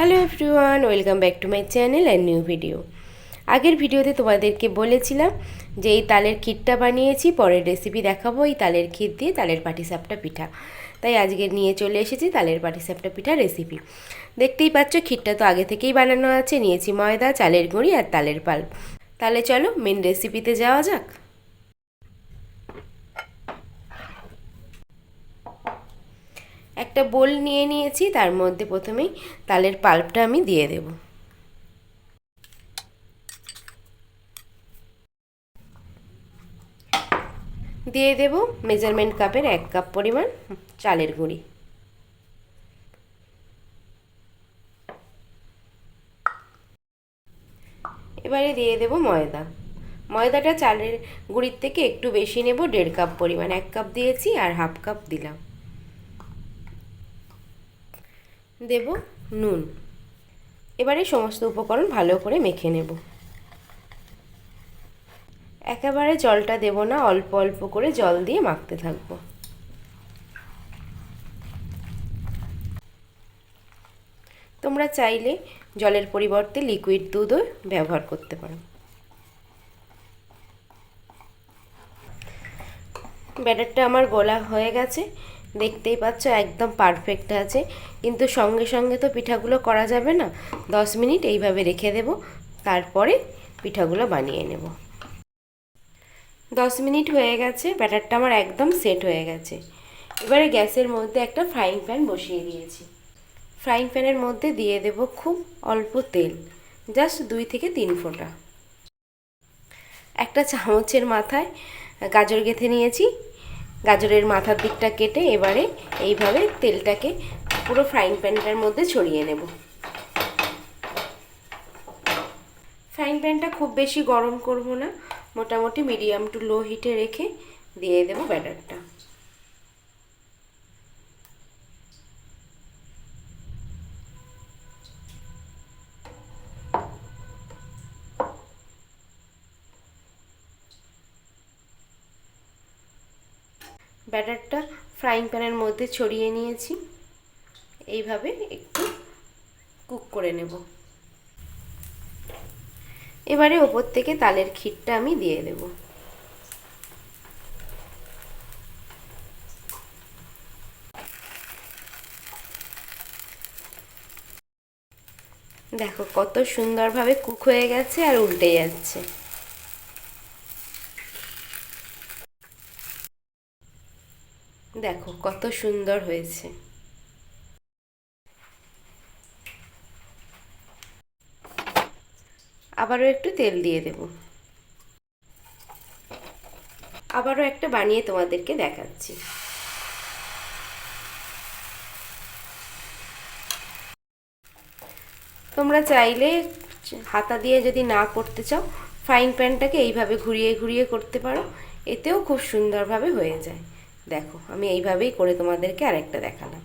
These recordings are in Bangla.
Hello everyone, welcome back to my channel and new video. আগের ভিডিওতে তোমাদেরকে বলেছিলাম যে এই তালের ক্ষীরটা বানিয়েছি, পরের রেসিপি দেখাবো এই তালের ক্ষীর দিয়ে তালের পাটিসাপটা পিঠা। তাই আজকে নিয়ে চলে এসেছি তালের পাটিসাপটা পিঠা রেসিপি। দেখতেই পাচ্ছ ক্ষীরটা তো আগে থেকেই বানানো আছে। নিয়েছি ময়দা, চালের গুঁড়ি আর তালের পাল্প। তাহলে চলো মেন রেসিপিতে যাওয়া যাক। একটা বোল নিয়ে নিয়েছি, তার মধ্যে প্রথমেই তালের পাল্পটা আমি দিয়ে দেব। দিয়ে দেব মেজারমেন্ট কাপের 1 কাপ পরিমাণ চালের গুঁড়ি। এবারে দিয়ে দেব ময়দা। ময়দাটা চালের গুঁড়ির থেকে একটু বেশি নেব, 1.5 কাপ পরিমাণ। 1 কাপ দিয়েছি আর হাফ কাপ দিলাম। দেব নুন। এবারে সমস্ত উপকরণ ভালো করে মেখে নেব। একেবারে জলটা দেব না, অল্প অল্প করে জল দিয়ে মাখতে থাকবো। তোমরা চাইলে জলের পরিবর্তে লিকুইড দুধও ব্যবহার করতে পারো। ব্যাটারটা আমার গোলা হয়ে গেছে, দেখতেই পাচ্ছ একদম পারফেক্ট আছে। কিন্তু সঙ্গে সঙ্গে তো পিঠাগুলো করা যাবে না, 10 মিনিট এইভাবে রেখে দেব, তারপরে পিঠাগুলো বানিয়ে নেব। 10 মিনিট হয়ে গেছে, ব্যাটারটা আমার একদম সেট হয়ে গেছে। এবারে গ্যাসের মধ্যে একটা ফ্রাইং প্যান বসিয়ে দিয়েছি। ফ্রাইং প্যানের মধ্যে দিয়ে দেব খুব অল্প তেল, জাস্ট 2 থেকে 3 ফোঁটা। একটা চামচের মাথায় গাজর গেঁথে নিয়েছি। গাজরের মাথার দিকটা কেটে এবারে এইভাবে তেলটাকে পুরো ফ্রাইং প্যানটার মধ্যে ছড়িয়ে নেব। ফ্রাইং প্যানটা খুব বেশি গরম করব না, মোটামুটি মিডিয়াম টু লো হিটে রেখে দিয়ে দেব ব্যাটারটা। ব্যাটারটা ফ্রাইং প্যানের মধ্যে ছড়িয়ে নিয়েছি, এইভাবে একটু কুক করে নেব। এবারে ওপর থেকে তালের ক্ষীরটা আমি দিয়ে দেব। দেখো কত সুন্দরভাবে কুক হয়ে গেছে আর উল্টে যাচ্ছে। দেখো কত সুন্দর হয়েছে। আবারও একটু তেল দিয়ে দেব। আবারও একটা বানিয়ে তোমাদেরকে দেখাচ্ছি। তোমরা চাইলে হাতা দিয়ে যদি না করতে চাও, ফ্রাইং প্যানটাকে এইভাবে ঘুরিয়ে ঘুরিয়ে করতে পারো, এতেও খুব সুন্দরভাবে হয়ে যায়। দেখো আমি এইভাবেই করে তোমাদেরকে আরেকটা দেখালাম।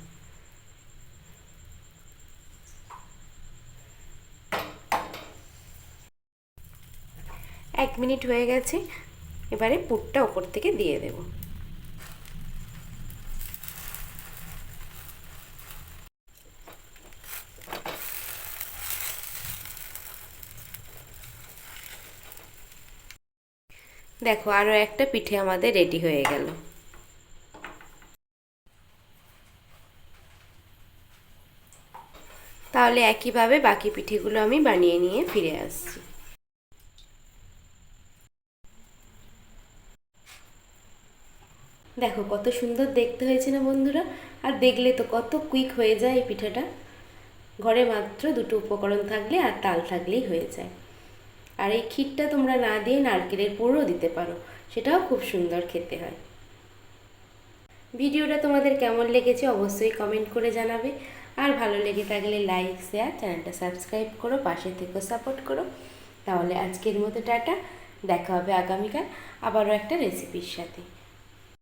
এক মিনিট হয়ে গেছে, এবারে পুরটা ওপর থেকে দিয়ে দেব। দেখো আরও একটা পিঠে আমাদের রেডি হয়ে গেল। তাহলে একইভাবে বাকি পিঠেগুলো আমি বানিয়ে নিয়ে ফিরে আসছি। দেখো কত সুন্দর দেখতে হয়েছে না বন্ধুরা? আর দেখলে তো কত কুইক হয়ে যায় এই পিঠাটা। ঘরে মাত্র 2টো উপকরণ থাকলে আর তাল থাকলেই হয়ে যায়। আর এই ক্ষীরটা তোমরা না দিয়ে নারকেলের পুরও দিতে পারো, সেটাও খুব সুন্দর খেতে হয়। ভিডিওটা তোমাদের কেমন লেগেছে অবশ্যই কমেন্ট করে জানাবে। আর ভালো লেগে থাকলে লাইক, শেয়ার, চ্যানেলটা সাবস্ক্রাইব করো, পাশে থেকে সাপোর্ট করো। তাহলে আজকের মতো টাটা, দেখা হবে আগামীকাল আবারও একটা রেসিপির সাথে।